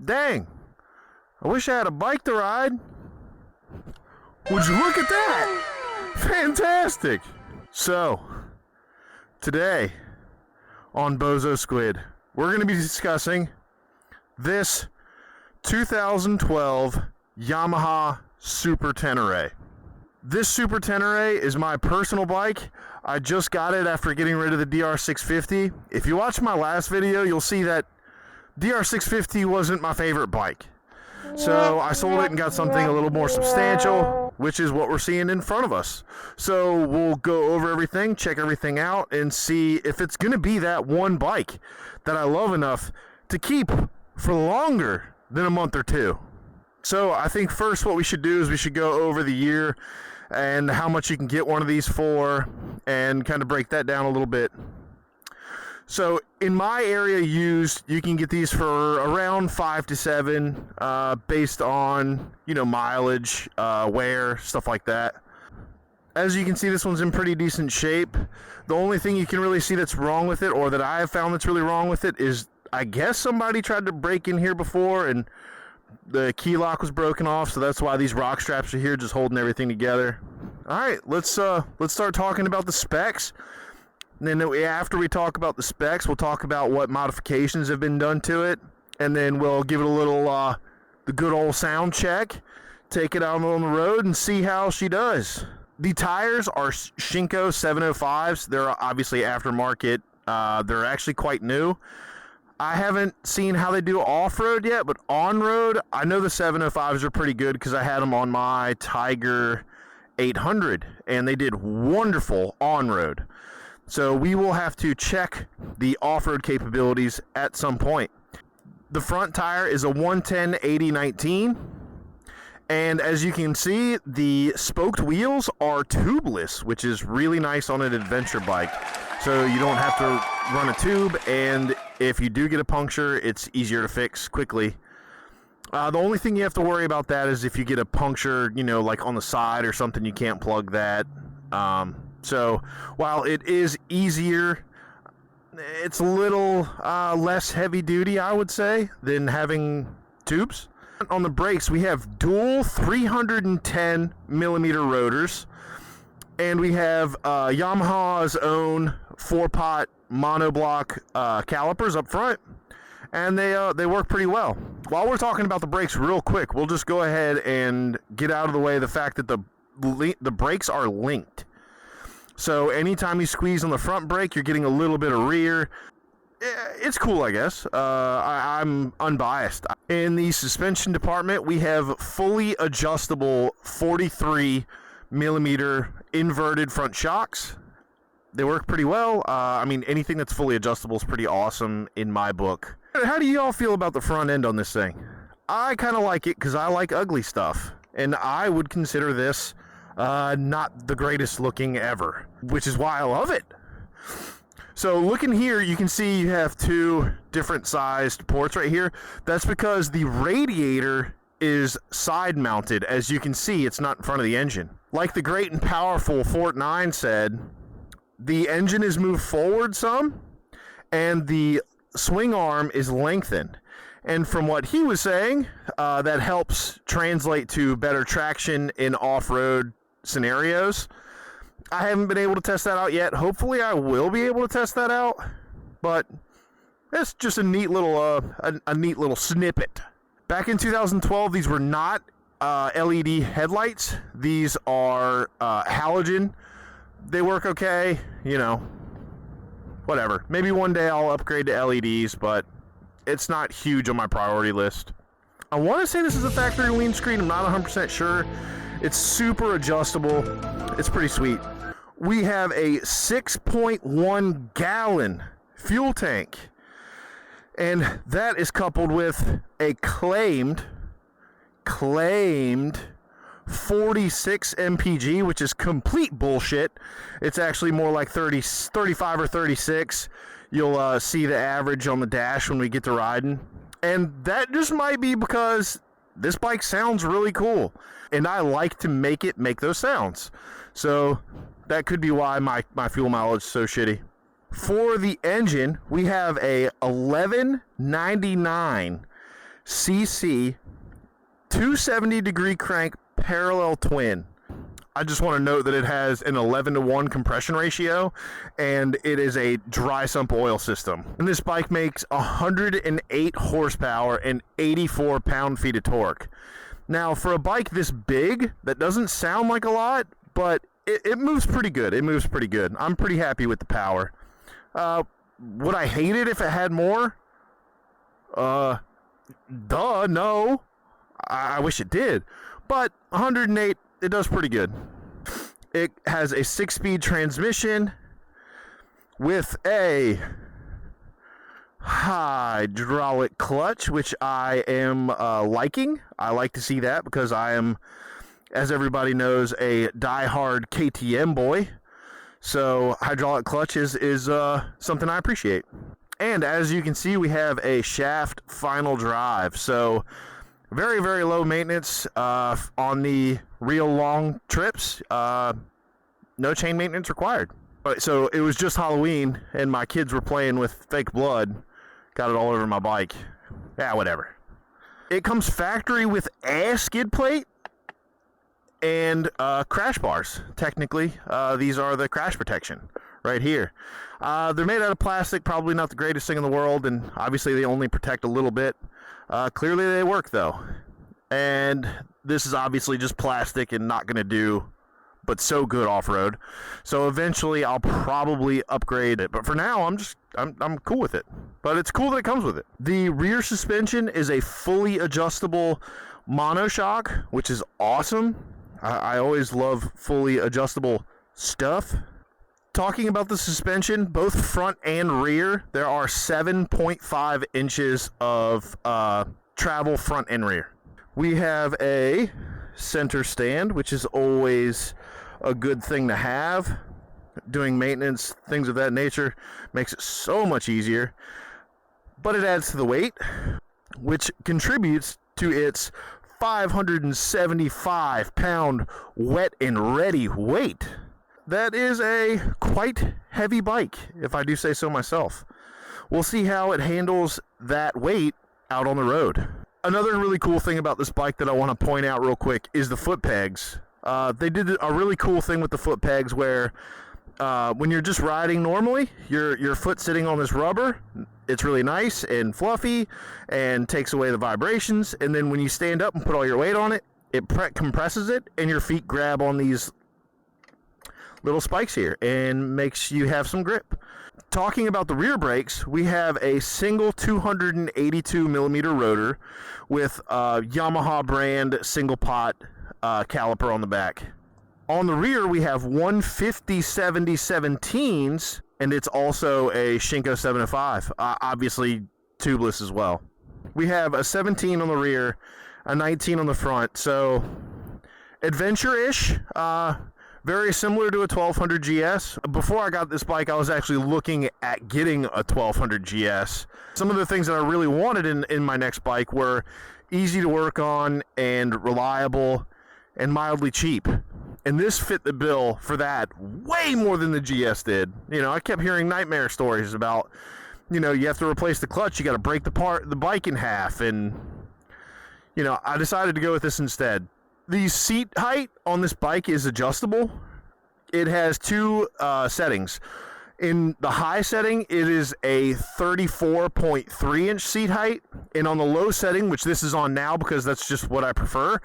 Dang, I wish I had a bike to ride. Would you look at that? Fantastic. So, today on Bozo Squid, we're going to be discussing this 2012 Yamaha Super Tenere. This Super Tenere is my personal bike. I just got it after getting rid of the DR650. If you watch my last video, you'll see that DR650 wasn't my favorite bike. So I sold it and got something a little more substantial, which is what we're seeing in front of us. So we'll go over everything, check everything out, and see if it's going to be that one bike that I love enough to keep for longer than a month or two. So I think first what we should do is we should go over the year and how much you can get one of these for and kind of break that down a little bit. So in my area used, you can get these for around 5 to 7 based on, mileage, wear, stuff like that. As you can see, this one's in pretty decent shape. The only thing you can really see that's wrong with it, or that I have found that's really wrong with it, is I guess somebody tried to break in here before and the key lock was broken off, so that's why these rock straps are here, just holding everything together. All right, let's start talking about the specs. And then after we talk about the specs, we'll talk about what modifications have been done to it, and then we'll give it a little the good old sound check, take it out on the road, and see how she does. The tires are Shinko 705s. They're obviously aftermarket. They're actually quite new. I haven't seen how they do off-road yet, but on-road, I know the 705s are pretty good because I had them on my Tiger 800, and they did wonderful on-road. So we will have to check the off-road capabilities at some point. The front tire is a 110/80/19, and as you can see, the spoked wheels are tubeless, which is really nice on an adventure bike. So you don't have to run a tube, and if you do get a puncture, it's easier to fix quickly. The only thing you have to worry about that is if you get a puncture, like on the side or something, you can't plug that. So while it is easier, it's a little less heavy duty, I would say, than having tubes. On the brakes, we have dual 310 millimeter rotors, and we have Yamaha's own 4-pot monoblock calipers up front, and they work pretty well. While we're talking about the brakes real quick, we'll just go ahead and get out of the way the fact that the brakes are linked. So anytime you squeeze on the front brake, you're getting a little bit of rear. It's cool, I guess. I'm unbiased. In the suspension department, we have fully adjustable 43 millimeter inverted front shocks. They work pretty well. Anything that's fully adjustable is pretty awesome in my book. How do y'all feel about the front end on this thing? I kind of like it because I like ugly stuff, and I would consider this not the greatest looking ever, which is why I love it. So looking here, you can see you have two different sized ports right here. That's because the radiator is side mounted. As you can see, it's not in front of the engine. Like the great and powerful Fort 9 said, the engine is moved forward some, and the swing arm is lengthened. And from what he was saying, that helps translate to better traction in off-road scenarios. I haven't been able to test that out yet. Hopefully I will be able to test that out, but it's just a neat little neat little snippet. Back in 2012, these were not LED headlights. These are halogen. They work okay, whatever. Maybe one day I'll upgrade to LEDs, but it's not huge on my priority list. I want to say this is a factory lean screen. I'm not 100% sure. It's super adjustable. It's pretty sweet. We have a 6.1 gallon fuel tank, and that is coupled with a claimed 46 mpg, which is complete bullshit. It's actually more like 35 or 36. You'll see the average on the dash when we get to riding, and that just might be because this bike sounds really cool, and I like to make those sounds. So that could be why my fuel mileage is so shitty. For the engine, we have a 1199 cc 270-degree crank parallel twin. I just want to note that it has an 11-to-1 compression ratio, and it is a dry sump oil system. And this bike makes 108 horsepower and 84 pound-feet of torque. Now, for a bike this big, that doesn't sound like a lot, but it moves pretty good. It moves pretty good. I'm pretty happy with the power. Would I hate it if it had more? No. I wish it did. But 108, it does pretty good. It has a 6-speed transmission with a hydraulic clutch, which I am liking. I like to see that because I am, as everybody knows, a die-hard KTM boy. So hydraulic clutch is something I appreciate. And as you can see, we have a shaft final drive. So very, very low maintenance on the real long trips. No chain maintenance required. So it was just Halloween, and my kids were playing with fake blood. Got it all over my bike. Yeah, whatever. It comes factory with a skid plate and crash bars. Technically, these are the crash protection right here. They're made out of plastic, probably not the greatest thing in the world, and obviously they only protect a little bit. Clearly they work though. And this is obviously just plastic and not going to do but so good off-road. So eventually I'll probably upgrade it. But for now, I'm cool with it. But it's cool that it comes with it. The rear suspension is a fully adjustable monoshock, which is awesome. I always love fully adjustable stuff. Talking about the suspension, both front and rear, there are 7.5 inches of travel front and rear. We have a center stand, which is always a good thing to have. Doing maintenance, things of that nature, makes it so much easier. But it adds to the weight, which contributes to its 575 pound wet and ready weight. That is a quite heavy bike, if I do say so myself. We'll see how it handles that weight out on the road. Another really cool thing about this bike that I want to point out real quick is the foot pegs. They did a really cool thing with the foot pegs where when you're just riding normally, your foot sitting on this rubber, it's really nice and fluffy and takes away the vibrations. And then when you stand up and put all your weight on it, it compresses it and your feet grab on these little spikes here and makes you have some grip. Talking about the rear brakes, we have a single 282 millimeter rotor with Yamaha brand single pot caliper on the back. On the rear, we have 150/70/17s, and it's also a Shinko 705, obviously tubeless as well. We have a 17 on the rear, a 19 on the front, so adventure-ish, very similar to a 1200 GS. Before I got this bike, I was actually looking at getting a 1200 GS. Some of the things that I really wanted in my next bike were easy to work on and reliable and mildly cheap. And this fit the bill for that way more than the GS did. You know, I kept hearing nightmare stories about, you know, you have to replace the clutch, you got to break the bike in half, and, you know, I decided to go with this instead. The seat height on this bike is adjustable. It has two settings. In the high setting, it is a 34.3 inch seat height, and on the low setting, which this is on now because that's just what I prefer,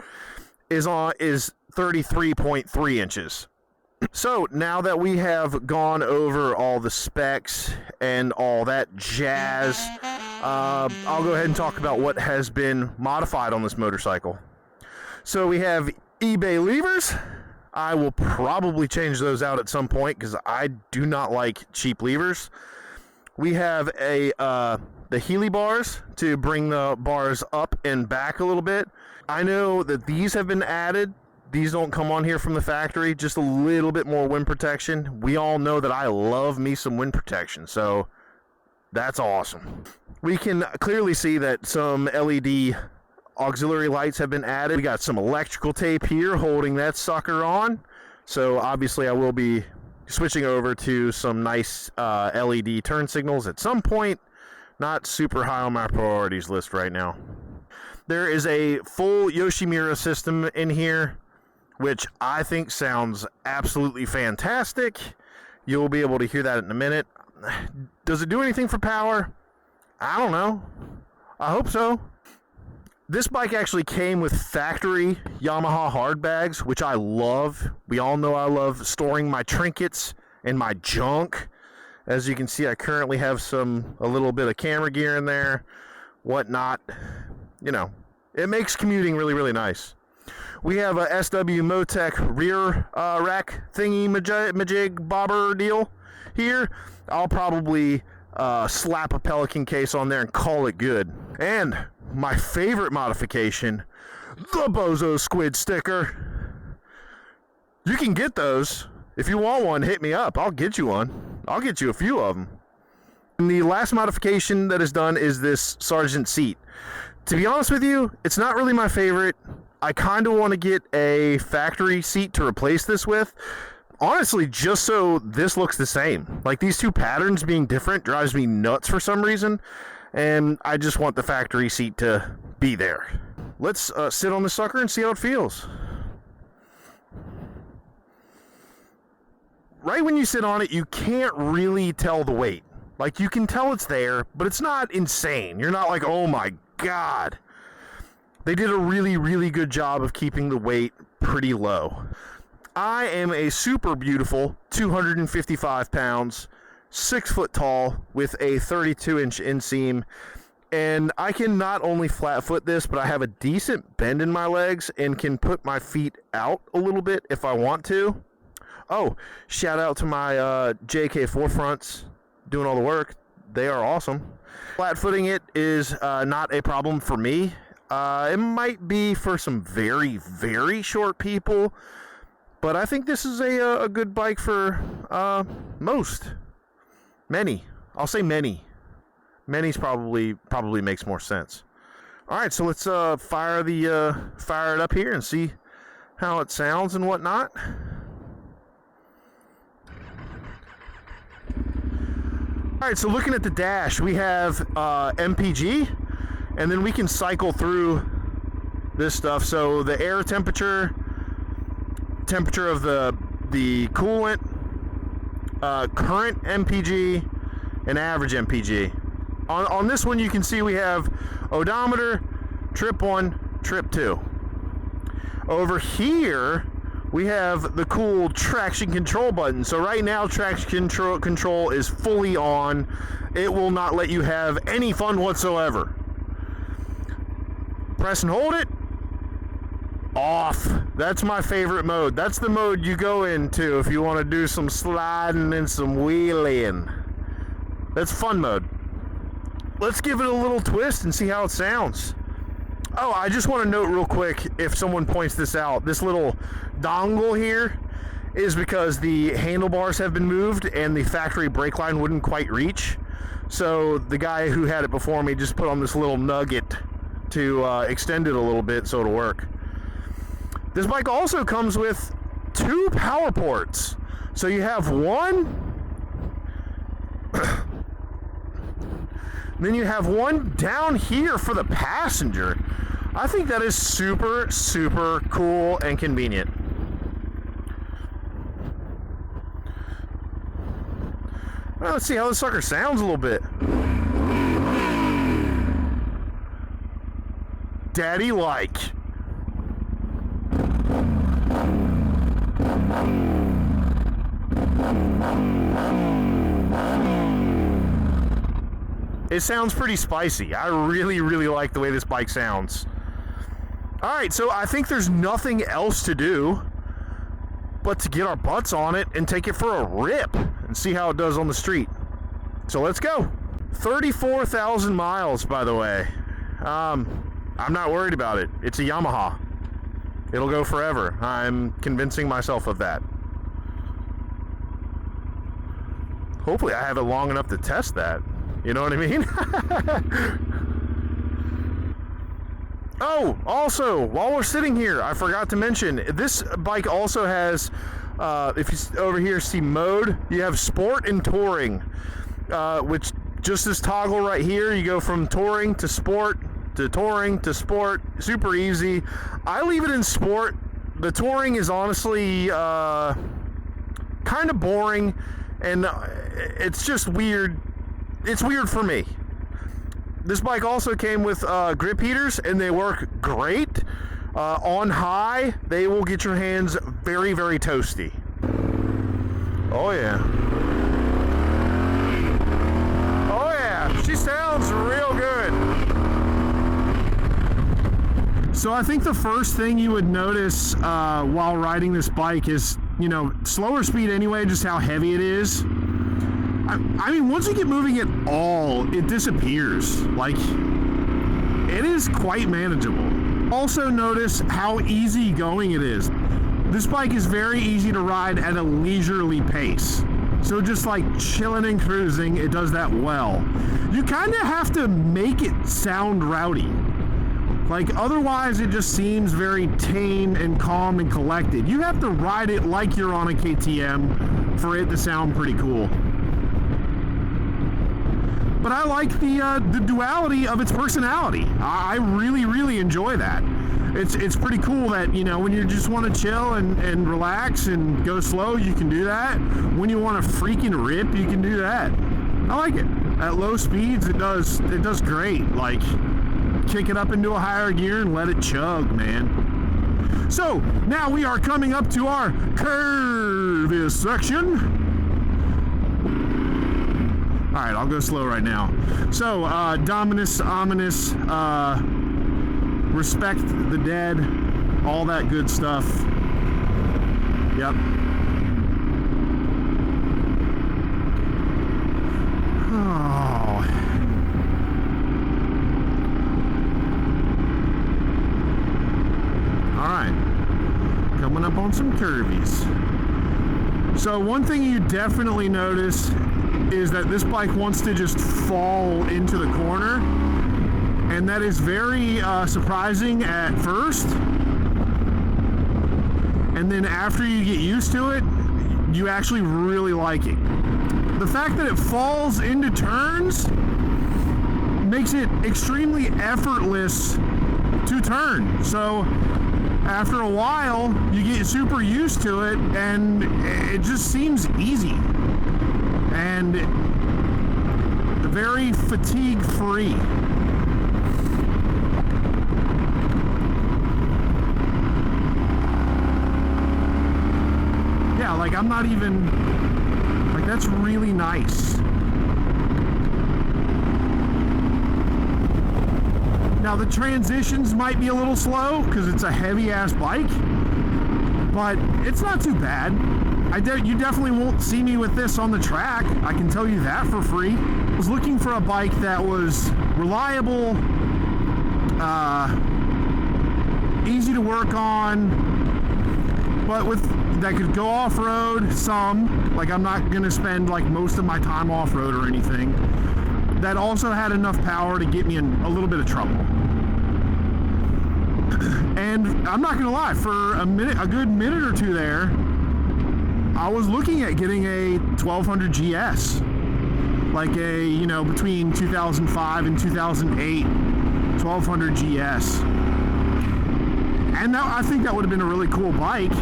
is 33.3 inches. So now that we have gone over all the specs and all that jazz, I'll go ahead and talk about what has been modified on this motorcycle. So we have eBay levers. I will probably change those out at some point because I do not like cheap levers. We have the Healy bars to bring the bars up and back a little bit. I know that these have been added. These don't come on here from the factory, just a little bit more wind protection. We all know that I love me some wind protection, so that's awesome. We can clearly see that some LED auxiliary lights have been added. We got some electrical tape here holding that sucker on. So obviously I will be switching over to some nice LED turn signals at some point. Not super high on my priorities list right now. There is a full Yoshimura system in here, which I think sounds absolutely fantastic. You'll be able to hear that in a minute. Does it do anything for power? I don't know. I hope so. This bike actually came with factory Yamaha hard bags, which I love. We all know I love storing my trinkets and my junk. As you can see, I currently have a little bit of camera gear in there, whatnot. You know, it makes commuting really, really nice. We have a SW-MoTo rear rack thingy majig bobber deal here. I'll probably slap a Pelican case on there and call it good. And my favorite modification, the BoZo squid sticker. You can get those. If you want one, hit me up. I'll get you one. I'll get you a few of them. And the last modification that is done is this Sergeant seat. To be honest with you, it's not really my favorite. I kind of want to get a factory seat to replace this with. Honestly, just so this looks the same. Like, these two patterns being different drives me nuts for some reason. And I just want the factory seat to be there. Let's sit on the sucker and see how it feels. Right when you sit on it, you can't really tell the weight. Like, you can tell it's there, but it's not insane. You're not like, oh my God. They did a really, really good job of keeping the weight pretty low. I am a super beautiful 255 pounds, 6 foot tall with a 32-inch inseam. And I can not only flat foot this, but I have a decent bend in my legs and can put my feet out a little bit if I want to. Oh, shout out to my JK forefronts doing all the work. They are awesome. Flat footing it is not a problem for me. It might be for some very, very short people, but I think this is a good bike for many. I'll say many. Many's probably makes more sense. All right, so let's fire it up here and see how it sounds and whatnot. All right, so looking at the dash, we have MPG, and then we can cycle through this stuff. So the air temperature of the coolant, current MPG, and average MPG. On this one, you can see we have odometer, trip 1, trip 2. Over here, we have the cool traction control button. So right now, traction control is fully on. It will not let you have any fun whatsoever. Press and hold it. Off. That's my favorite mode. That's the mode you go into if you want to do some sliding and some wheeling. That's fun mode. Let's give it a little twist and see how it sounds. Oh, I just want to note real quick, if someone points this out, this little dongle here is because the handlebars have been moved and the factory brake line wouldn't quite reach. So the guy who had it before me just put on this little nugget to extend it a little bit so it'll work. This bike also comes with 2 power ports. So you have one, then you have one down here for the passenger. I think that is super, super cool and convenient. Well, let's see how this sucker sounds a little bit. Daddy-like. It sounds pretty spicy. I really, really like the way this bike sounds. Alright, so I think there's nothing else to do but to get our butts on it and take it for a rip and see how it does on the street. So let's go. 34,000 miles, by the way. I'm not worried about it. It's a Yamaha. It'll go forever. I'm convincing myself of that. Hopefully I have it long enough to test that. You know what I mean? Oh, also, while we're sitting here, I forgot to mention, this bike also has, if you over here see mode, you have sport and touring, which just this toggle right here, you go from touring to sport, to touring to sport, super easy. I leave it in sport. The touring is honestly kind of boring, and it's just weird. It's weird for me. This bike also came with grip heaters, and they work great. On high, they will get your hands very, very toasty. Oh yeah. Oh yeah, she sounds real good. So I think the first thing you would notice while riding this bike is, you know, slower speed anyway, just how heavy it is. I mean, once you get moving at all, it disappears. Like, it is quite manageable. Also notice how easy going it is. This bike is very easy to ride at a leisurely pace. So just like chilling and cruising, it does that well. You kind of have to make it sound rowdy. Like, otherwise it just seems very tame and calm and collected. You have to ride it like you're on a KTM for it to sound pretty cool. But I like the duality of its personality. I really, really enjoy that. It's pretty cool that, you know, when you just want to chill and relax and go slow, you can do that. When you want to freaking rip, you can do that. I like it. At low speeds, it does great. Like, kick it up into a higher gear and let it chug, man. So now we are coming up to our curvy section. All right, I'll go slow right now. So, Dominus, Ominous, Respect the Dead, all that good stuff. Yep. Oh. All right, coming up on some curvies. So one thing you definitely notice is that this bike wants to just fall into the corner, and that is very surprising at first, and then after you get used to it, you actually really like it. The fact that it falls into turns makes it extremely effortless to turn. So after a while, you get super used to it, and it just seems easy and very fatigue-free. Yeah, like, I'm not even, like, that's really nice. Now the transitions might be a little slow because it's a heavy-ass bike, but it's not too bad. You definitely won't see me with this on the track, I can tell you that for free. I was looking for a bike that was reliable, easy to work on, but that could go off-road some. Like, I'm not gonna spend like most of my time off-road or anything. That also had enough power to get me in a little bit of trouble. And I'm not gonna lie, for a good minute or two there, I was looking at getting a 1200 GS, like a, you know, between 2005 and 2008 1200 GS, and I think that would have been a really cool bike.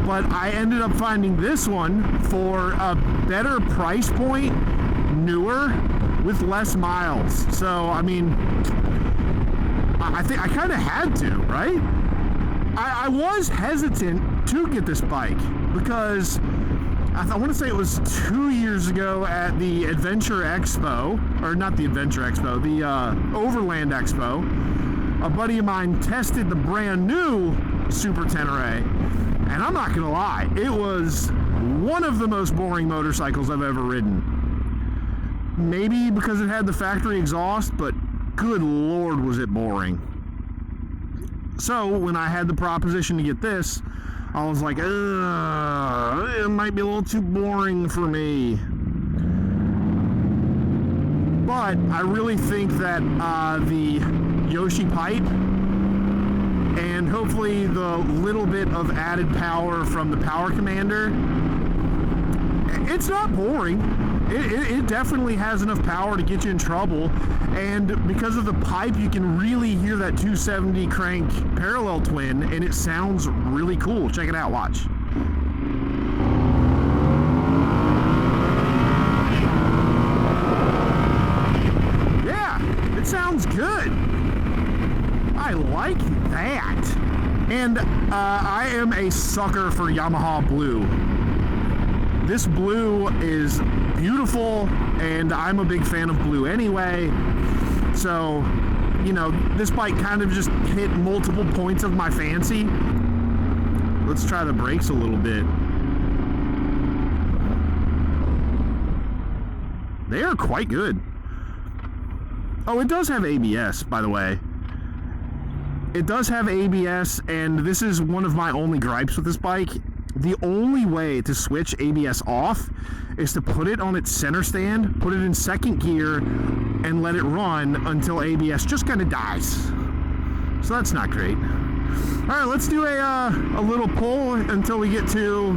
But I ended up finding this one for a better price point, newer, with less miles. So I mean, I think I kind of had to, right? I was hesitant to get this bike because I want to say it was 2 years ago at the Adventure Expo, or not the Adventure Expo, the Overland Expo. A buddy of mine tested the brand new Super Tenere, and I'm not gonna lie, it was one of the most boring motorcycles I've ever ridden. Maybe because it had the factory exhaust, but good lord was it boring. So when I had the proposition to get this, I was like, ugh, it might be a little too boring for me. But I really think that the Yoshi pipe and hopefully the little bit of added power from the Power Commander, it's not boring. it definitely has enough power to get you in trouble, and because of the pipe, you can really hear that 270 crank parallel twin, and it sounds really cool. Check it out, watch. Yeah, it sounds good. I like that. And I am a sucker for Yamaha blue. This blue is beautiful, and I'm a big fan of blue anyway. So, you know, this bike kind of just hit multiple points of my fancy. Let's try the brakes a little bit. They are quite good. Oh, it does have ABS, by the way. It does have ABS, and this is one of my only gripes with this bike. The only way to switch ABS off is to put it on its center stand, put it in second gear, and let it run until ABS just kind of dies. So that's not great. All right, let's do a little pull until we get to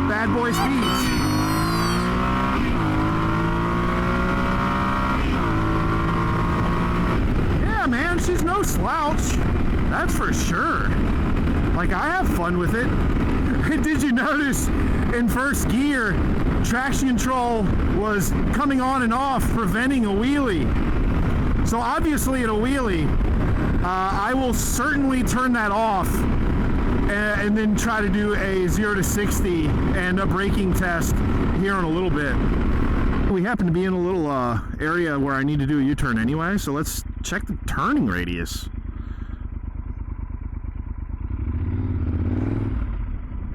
bad boy speeds. Man, she's no slouch, that's for sure. Like, I have fun with it. Did you notice in first gear, traction control was coming on and off, preventing a wheelie? So obviously at a wheelie, I will certainly turn that off and then try to do a 0 to 60 and a braking test here in a little bit. We happen to be in a little area where I need to do a U-turn anyway, so let's check the turning radius.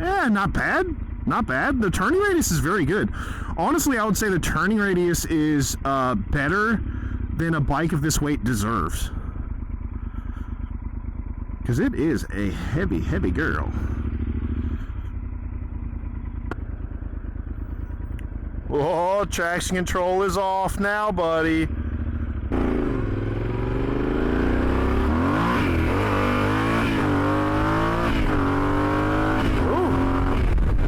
Yeah, not bad. Not bad. The turning radius is very good. Honestly, I would say the turning radius is better than a bike of this weight deserves. Because it is a heavy, heavy girl. Oh, traction control is off now, buddy. Ooh,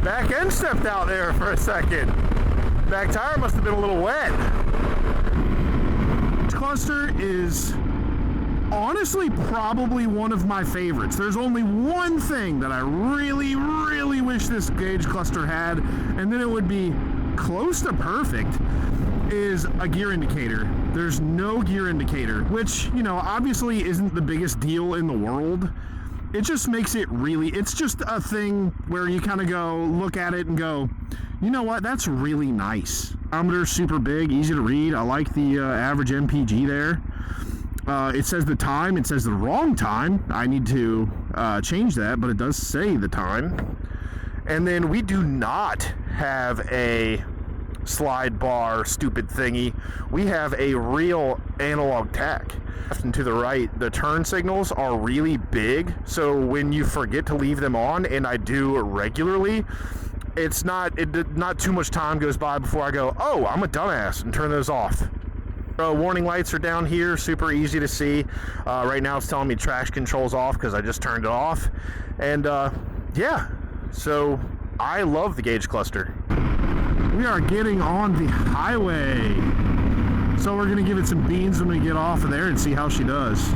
back end stepped out there for a second. Back tire must have been a little wet. This cluster is honestly probably one of my favorites. There's only one thing that I really, really wish this gauge cluster had, and then it would be close to perfect, is a gear indicator. There's no gear indicator, which, you know, obviously isn't the biggest deal in the world. It just makes it really, it's just a thing where you kind of go, look at it and go, you know what, that's really nice. Odometer's super big, easy to read. I like the average MPG there. It says the time, it says the wrong time. I need to change that, but it does say the time. And then we do not have a slide bar stupid thingy. We have a real analog tach. And to the right, the turn signals are really big, so when you forget to leave them on, and I do regularly, it's not too much time goes by before I go, oh, I'm a dumbass, and turn those off. Warning lights are down here, super easy to see. Right now it's telling me traction control's off because I just turned it off. And yeah, so I love the gauge cluster. We are getting on the highway. So we're gonna give it some beans when we get off of there and see how she does.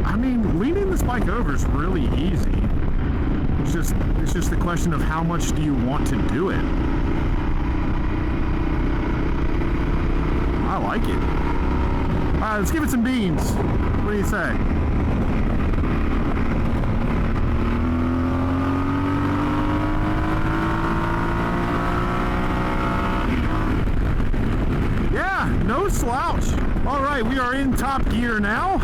I mean, leaning this bike over is really easy. It's just the question of how much do you want to do it. I like it. All right, let's give it some beans. What do you say? Yeah, no slouch. All right, we are in top gear now,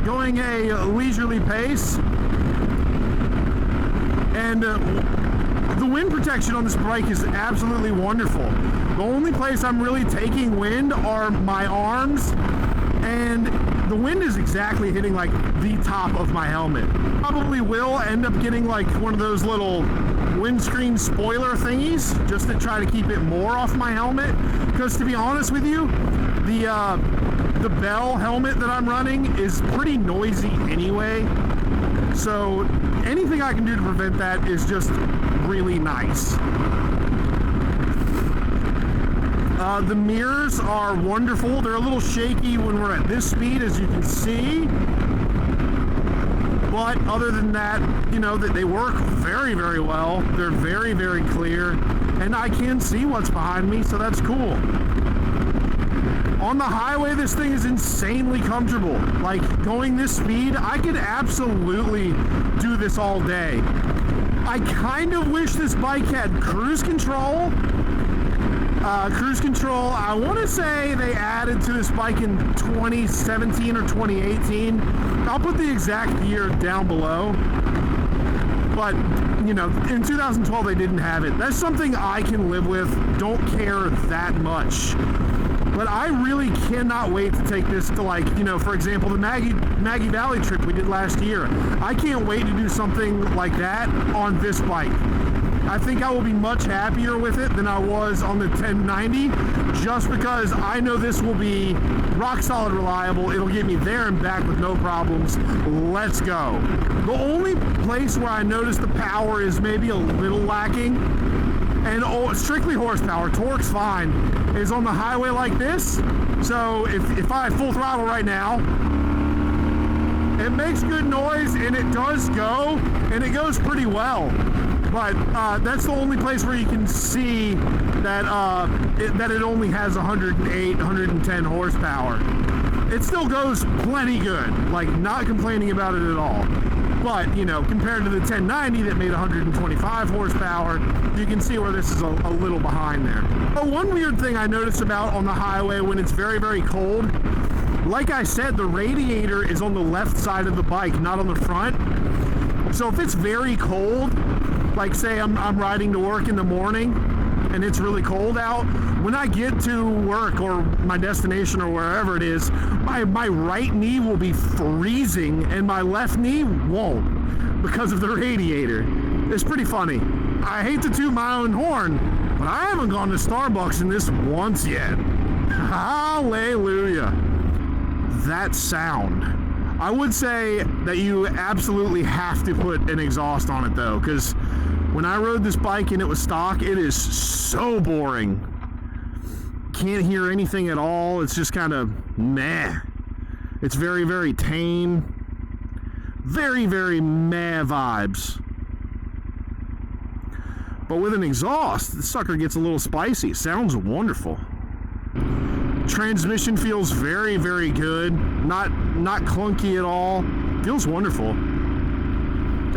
going a leisurely pace. And the wind protection on this bike is absolutely wonderful. The only place I'm really taking wind are my arms, and the wind is exactly hitting like the top of my helmet. Probably will end up getting like one of those little windscreen spoiler thingies just to try to keep it more off my helmet, because to be honest with you, the Bell helmet that I'm running is pretty noisy anyway. So anything I can do to prevent that is just really nice. The mirrors are wonderful. They're a little shaky when we're at this speed, as you can see. But other than that, you know, that they work very, very well. They're very, very clear. And I can see what's behind me, so that's cool. On the highway, this thing is insanely comfortable. Like, going this speed, I could absolutely do this all day. I kind of wish this bike had cruise control. I want to say they added to this bike in 2017 or 2018. I'll put the exact year down below. But, you know, in 2012 they didn't have it. That's something I can live with. Don't care that much. But I really cannot wait to take this to, like, you know, for example, the Maggie Valley trip we did last year. I can't wait to do something like that on this bike. I think I will be much happier with it than I was on the 1090, just because I know this will be rock solid reliable. It'll get me there and back with no problems. Let's go. The only place where I notice the power is maybe a little lacking, and strictly horsepower, torque's fine, is on the highway like this. So if I full throttle right now, it makes good noise, and it does go, and it goes pretty well. But that's the only place where you can see that that it only has 108, 110 horsepower. It still goes plenty good, like, not complaining about it at all. But, you know, compared to the 1090 that made 125 horsepower, you can see where this is a little behind there. But one weird thing I noticed about on the highway when it's very, very cold, like I said, the radiator is on the left side of the bike, not on the front. So if it's very cold, like say I'm riding to work in the morning and it's really cold out, when I get to work or my destination or wherever it is, my right knee will be freezing and my left knee won't because of the radiator. It's pretty funny. I hate to toot my own horn, but I haven't gone to Starbucks in this once yet. Hallelujah. That sound. I would say that you absolutely have to put an exhaust on it though, because when I rode this bike and it was stock, it is so boring. Can't hear anything at all. It's just kind of meh. It's very, very tame. Very, very meh vibes. But with an exhaust, the sucker gets a little spicy. Sounds wonderful. Transmission feels very, very good. Not clunky at all. Feels wonderful.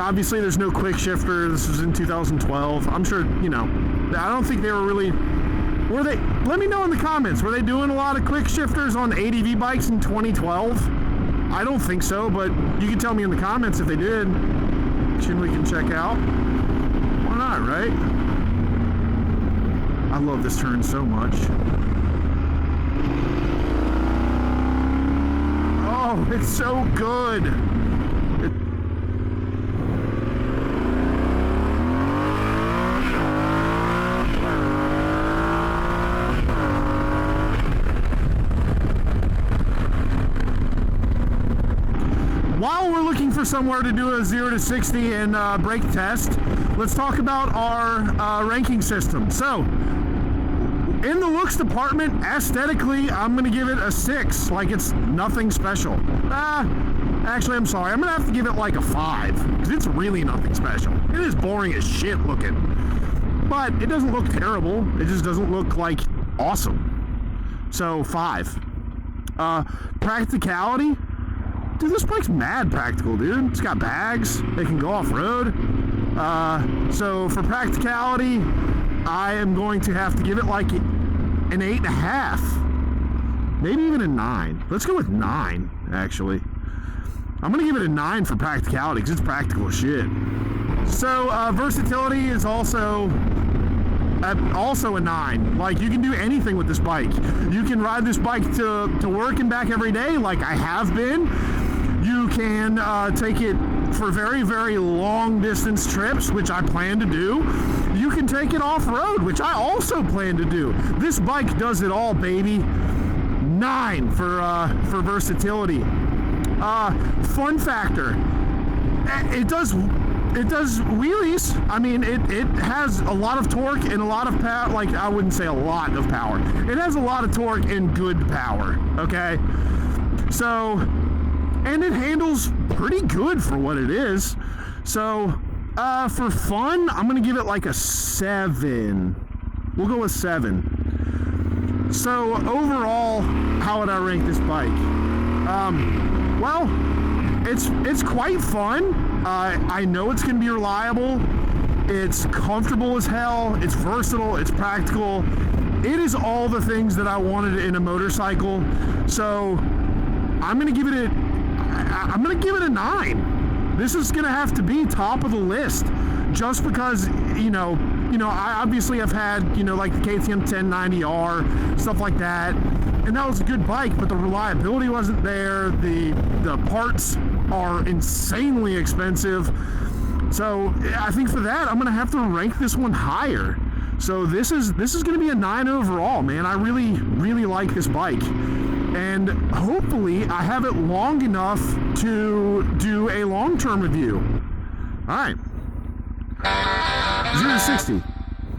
Obviously, there's no quick shifter. This was in 2012. I'm sure, you know, I don't think they were really... Were they... Let me know in the comments. Were they doing a lot of quick shifters on ADV bikes in 2012? I don't think so, but you can tell me in the comments if they did. Which we can check out. Why not, right? I love this turn so much. Oh, it's so good. While we're looking for somewhere to do a 0 to 60 and brake test, let's talk about our ranking system. So, in the looks department, aesthetically, I'm going to give it a 6, like it's nothing special. Actually, I'm sorry, I'm going to have to give it like a 5, because it's really nothing special. It is boring as shit looking. But it doesn't look terrible, it just doesn't look like awesome. So, 5. Practicality? Dude, this bike's mad practical, dude. It's got bags, they can go off-road. So for practicality, I am going to have to give it like an 8.5. Maybe even a 9. Let's go with 9, actually. I'm gonna give it a 9 for practicality, because it's practical as shit. So versatility is also a 9. Like, you can do anything with this bike. You can ride this bike to work and back every day, like I have been. You can take it for very, very long distance trips, which I plan to do. You can take it off-road, which I also plan to do. This bike does it all, baby. 9 for versatility. Fun factor. it does wheelies. I mean, it has a lot of torque and a lot of power. Like, I wouldn't say a lot of power. It has a lot of torque and good power, okay? So, and it handles pretty good for what it is. So, for fun, I'm going to give it like a 7. We'll go with 7. So, overall, how would I rank this bike? Well, it's quite fun. I know it's going to be reliable. It's comfortable as hell. It's versatile. It's practical. It is all the things that I wanted in a motorcycle. So I'm going to give it a 9. This is going to have to be top of the list, just because I obviously have had like the KTM 1090R, stuff like that. And that was a good bike, but the reliability wasn't there. The parts are insanely expensive. So I think for that, I'm going to have to rank this one higher. So this is going to be a 9 overall, man. I really, really like this bike. And hopefully I have it long enough to do a long-term review. All right. 0 to 60.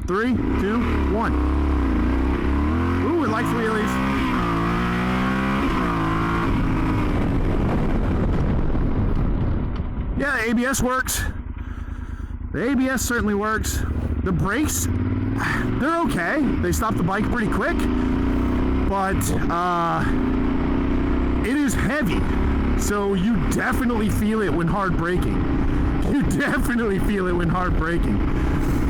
3, 2, 1. Ooh, it likes wheelies. Yeah, the ABS works. The ABS certainly works. The brakes, they're okay. They stop the bike pretty quick, but it is heavy. So you definitely feel it when hard braking. You definitely feel it when hard braking.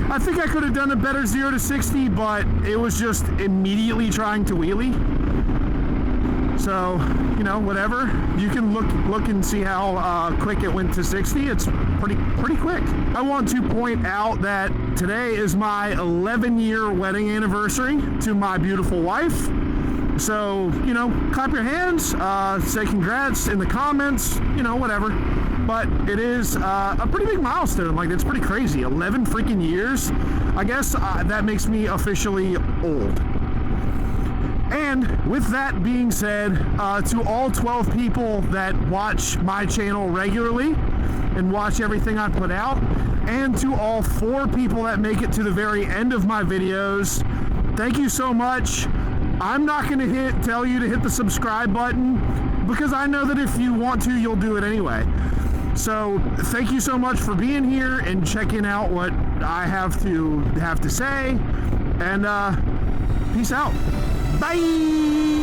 I think I could have done a better 0 to 60, but it was just immediately trying to wheelie. So, whatever. You can look and see how quick it went to 60. It's pretty quick. I want to point out that today is my 11-year wedding anniversary to my beautiful wife. So, clap your hands, say congrats in the comments, whatever. But it is a pretty big milestone. Like, it's pretty crazy. 11 freaking years. I guess that makes me officially old. And with that being said, to all 12 people that watch my channel regularly and watch everything I put out, and to all 4 people that make it to the very end of my videos, thank you so much. I'm not going to tell you to hit the subscribe button, because I know that if you want to, you'll do it anyway. So thank you so much for being here and checking out what I have to say, and peace out. Bye!